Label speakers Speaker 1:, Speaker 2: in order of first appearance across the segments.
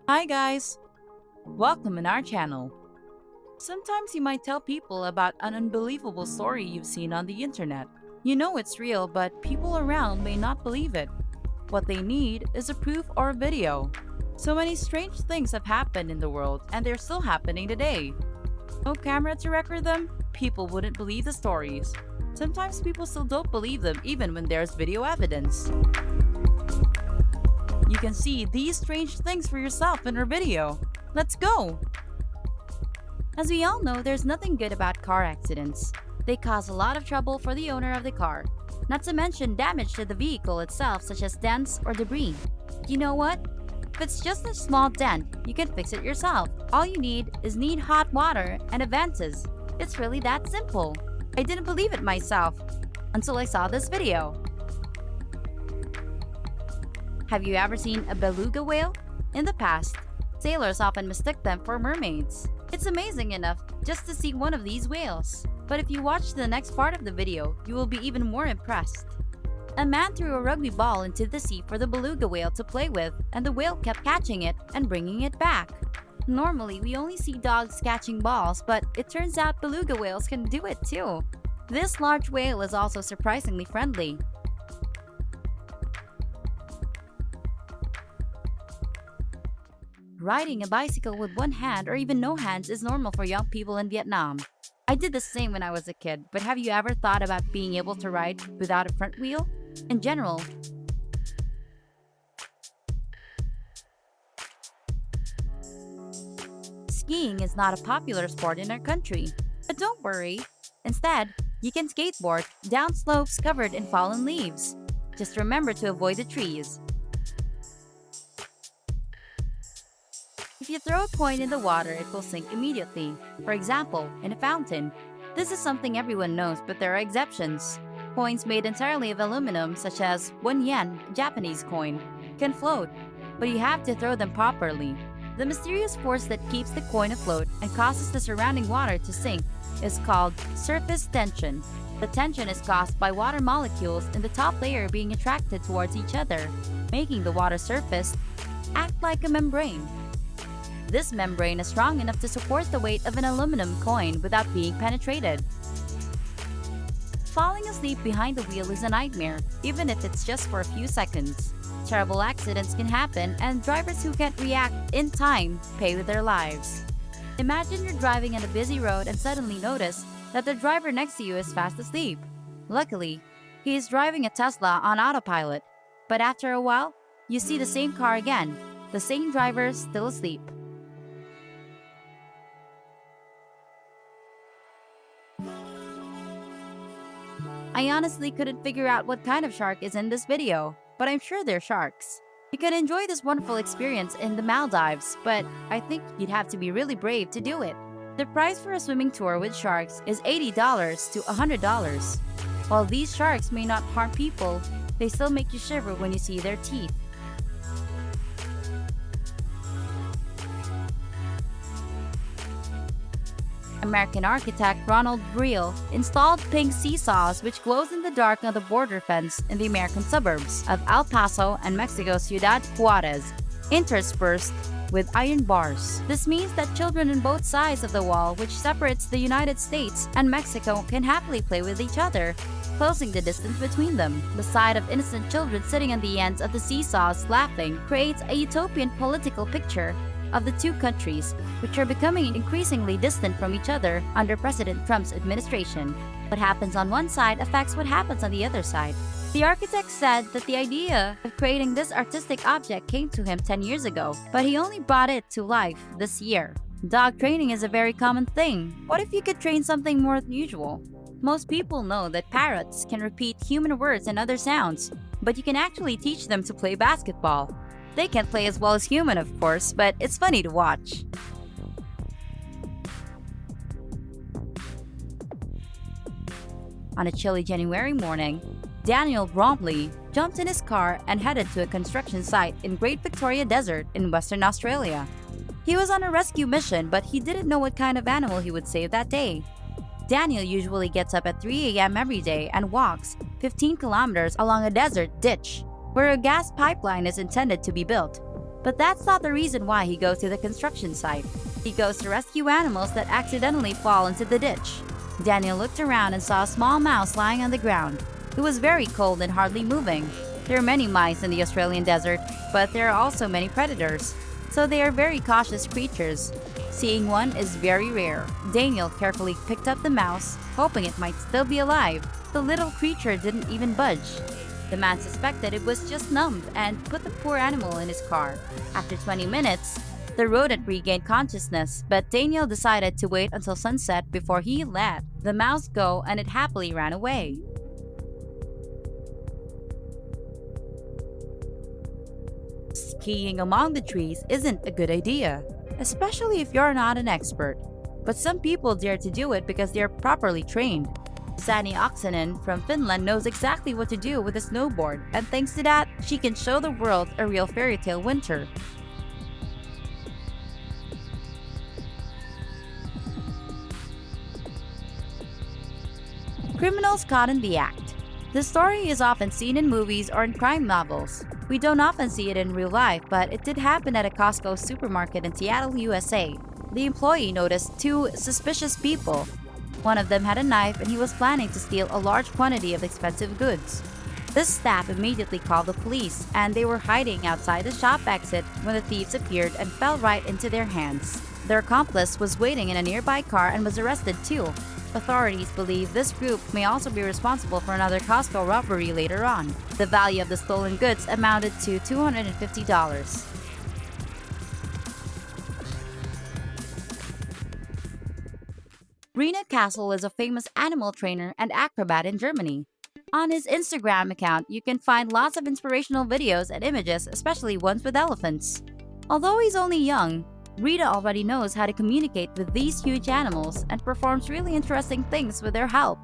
Speaker 1: Hi guys! Welcome in our channel. Sometimes you might tell people about an unbelievable story you've seen on the internet. You know it's real, but people around may not believe it. What they need is a proof or a video. So many strange things have happened in the world, and they're still happening today. No camera to record them, people wouldn't believe the stories. Sometimes people still don't believe them even when there's video evidence. You can see these strange things for yourself in our video. Let's go! As we all know, there's nothing good about car accidents. They cause a lot of trouble for the owner of the car, not to mention damage to the vehicle itself such as dents or debris. You know what? If it's just a small dent, you can fix it yourself. All you need is hot water and a ventus. It's really that simple. I didn't believe it myself until I saw this video. Have you ever seen a beluga whale? In the past, sailors often mistook them for mermaids. It's amazing enough just to see one of these whales. But if you watch the next part of the video, you will be even more impressed. A man threw a rugby ball into the sea for the beluga whale to play with, and the whale kept catching it and bringing it back. Normally, we only see dogs catching balls, but it turns out beluga whales can do it too. This large whale is also surprisingly friendly. Riding a bicycle with one hand or even no hands is normal for young people in Vietnam. I did the same when I was a kid, but have you ever thought about being able to ride without a front wheel? In general, skiing is not a popular sport in our country. But don't worry. Instead, you can skateboard down slopes covered in fallen leaves. Just remember to avoid the trees. If you throw a coin in the water, it will sink immediately. For example, in a fountain. This is something everyone knows, but there are exceptions. Coins made entirely of aluminum, such as 1 yen, Japanese coin, can float, but you have to throw them properly. The mysterious force that keeps the coin afloat and causes the surrounding water to sink is called surface tension. The tension is caused by water molecules in the top layer being attracted towards each other, making the water surface act like a membrane. This membrane is strong enough to support the weight of an aluminum coin without being penetrated. Falling asleep behind the wheel is a nightmare, even if it's just for a few seconds. Terrible accidents can happen, and drivers who can't react in time pay with their lives. Imagine you're driving on a busy road and suddenly notice that the driver next to you is fast asleep. Luckily, he is driving a Tesla on autopilot, but after a while, you see the same car again, the same driver still asleep. I honestly couldn't figure out what kind of shark is in this video, but I'm sure they're sharks. You can enjoy this wonderful experience in the Maldives, but I think you'd have to be really brave to do it. The price for a swimming tour with sharks is $80 to $100. While these sharks may not harm people, they still make you shiver when you see their teeth. American architect Ronald Briel installed pink seesaws which glows in the dark on the border fence in the American suburbs of El Paso and Mexico's Ciudad Juarez, interspersed with iron bars. This means that children on both sides of the wall which separates the United States and Mexico can happily play with each other, closing the distance between them. The sight of innocent children sitting on the ends of the seesaws laughing creates a utopian political picture of the two countries, which are becoming increasingly distant from each other under President Trump's administration. What happens on one side affects what happens on the other side. The architect said that the idea of creating this artistic object came to him 10 years ago, but he only brought it to life this year. Dog training is a very common thing. What if you could train something more unusual? Most people know that parrots can repeat human words and other sounds, but you can actually teach them to play basketball. They can't play as well as human, of course, but it's funny to watch. On a chilly January morning, Daniel Bromley jumped in his car and headed to a construction site in Great Victoria Desert in Western Australia. He was on a rescue mission, but he didn't know what kind of animal he would save that day. Daniel usually gets up at 3 a.m. every day and walks 15 kilometers along a desert ditch where a gas pipeline is intended to be built. But that's not the reason why he goes to the construction site. He goes to rescue animals that accidentally fall into the ditch. Daniel looked around and saw a small mouse lying on the ground. It was very cold and hardly moving. There are many mice in the Australian desert, but there are also many predators, so they are very cautious creatures. Seeing one is very rare. Daniel carefully picked up the mouse, hoping it might still be alive. The little creature didn't even budge. The man suspected it was just numbed and put the poor animal in his car. After 20 minutes, the rodent regained consciousness, but Daniel decided to wait until sunset before he let the mouse go, and it happily ran away. Skiing among the trees isn't a good idea, especially if you're not an expert. But some people dare to do it because they're properly trained. Sani Oksanen from Finland knows exactly what to do with a snowboard, and thanks to that, she can show the world a real fairy tale winter. Criminals caught in the act. The story is often seen in movies or in crime novels. We don't often see it in real life, but it did happen at a Costco supermarket in Seattle, USA. The employee noticed two suspicious people. One of them had a knife and he was planning to steal a large quantity of expensive goods. This staff immediately called the police, and they were hiding outside the shop exit when the thieves appeared and fell right into their hands. Their accomplice was waiting in a nearby car and was arrested too. Authorities believe this group may also be responsible for another Costco robbery later on. The value of the stolen goods amounted to $250. Rena Castle is a famous animal trainer and acrobat in Germany. On his Instagram account, you can find lots of inspirational videos and images, especially ones with elephants. Although he's only young, Rita already knows how to communicate with these huge animals and performs really interesting things with their help.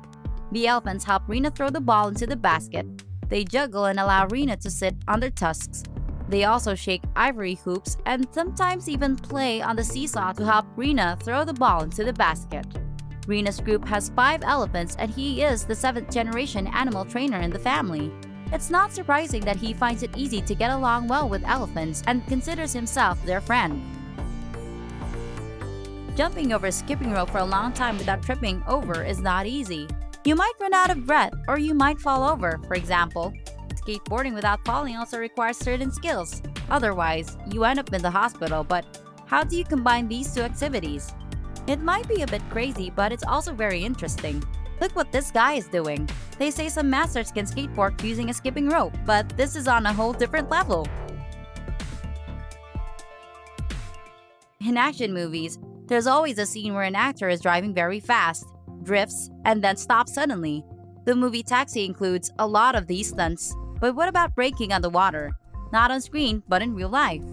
Speaker 1: The elephants help Rena throw the ball into the basket. They juggle and allow Rena to sit on their tusks. They also shake ivory hoops and sometimes even play on the seesaw to help Rena throw the ball into the basket. Rena's group has 5 elephants, and he is the 7th generation animal trainer in the family. It's not surprising that he finds it easy to get along well with elephants and considers himself their friend. Jumping over a skipping rope for a long time without tripping over is not easy. You might run out of breath or you might fall over, for example. Skateboarding without falling also requires certain skills. Otherwise, you end up in the hospital, but how do you combine these two activities? It might be a bit crazy, but it's also very interesting. Look what this guy is doing. They say some masters can skateboard using a skipping rope, but this is on a whole different level. In action movies, there's always a scene where an actor is driving very fast, drifts, and then stops suddenly. The movie Taxi includes a lot of these stunts, but what about braking on the water? Not on screen, but in real life.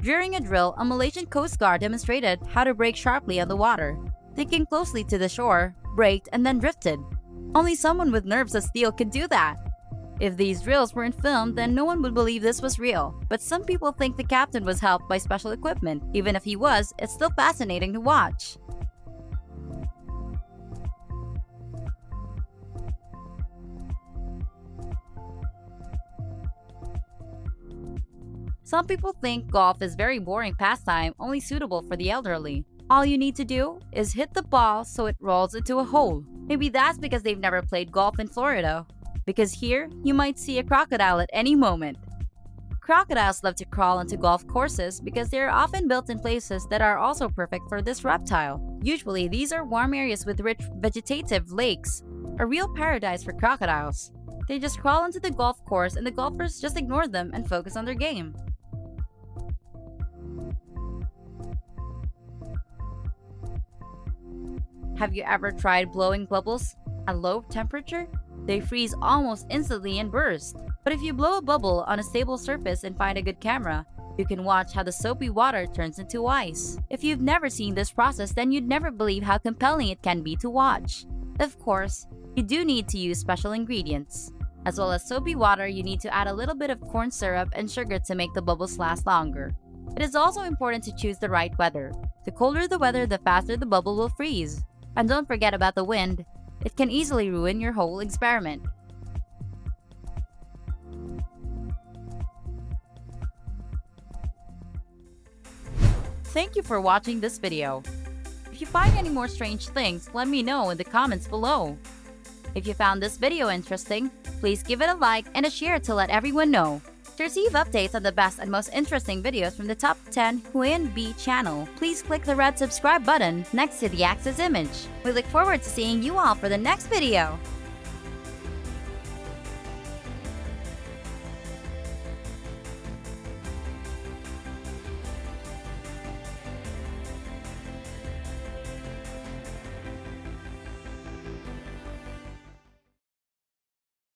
Speaker 1: During a drill, a Malaysian Coast Guard demonstrated how to brake sharply on the water. They came closely to the shore, braked, and then drifted. Only someone with nerves of steel could do that. If these drills weren't filmed, then no one would believe this was real. But some people think the captain was helped by special equipment. Even if he was, it's still fascinating to watch. Some people think golf is very boring pastime, only suitable for the elderly. All you need to do is hit the ball so it rolls into a hole. Maybe that's because they've never played golf in Florida. Because here, you might see a crocodile at any moment. Crocodiles love to crawl onto golf courses because they are often built in places that are also perfect for this reptile. Usually, these are warm areas with rich vegetative lakes, a real paradise for crocodiles. They just crawl onto the golf course and the golfers just ignore them and focus on their game. Have you ever tried blowing bubbles at low temperature? They freeze almost instantly and burst. But if you blow a bubble on a stable surface and find a good camera, you can watch how the soapy water turns into ice. If you've never seen this process, then you'd never believe how compelling it can be to watch. Of course, you do need to use special ingredients. As well as soapy water, you need to add a little bit of corn syrup and sugar to make the bubbles last longer. It is also important to choose the right weather. The colder the weather, the faster the bubble will freeze. And don't forget about the wind. It can easily ruin your whole experiment. Thank you for watching this video. If you find any more strange things, let me know in the comments below. If you found this video interesting, please give it a like and a share to let everyone know. To receive updates on the best and most interesting videos from the Top 10 Huyen B channel, please click the red subscribe button next to the Axis image. We look forward to seeing you all for the next video.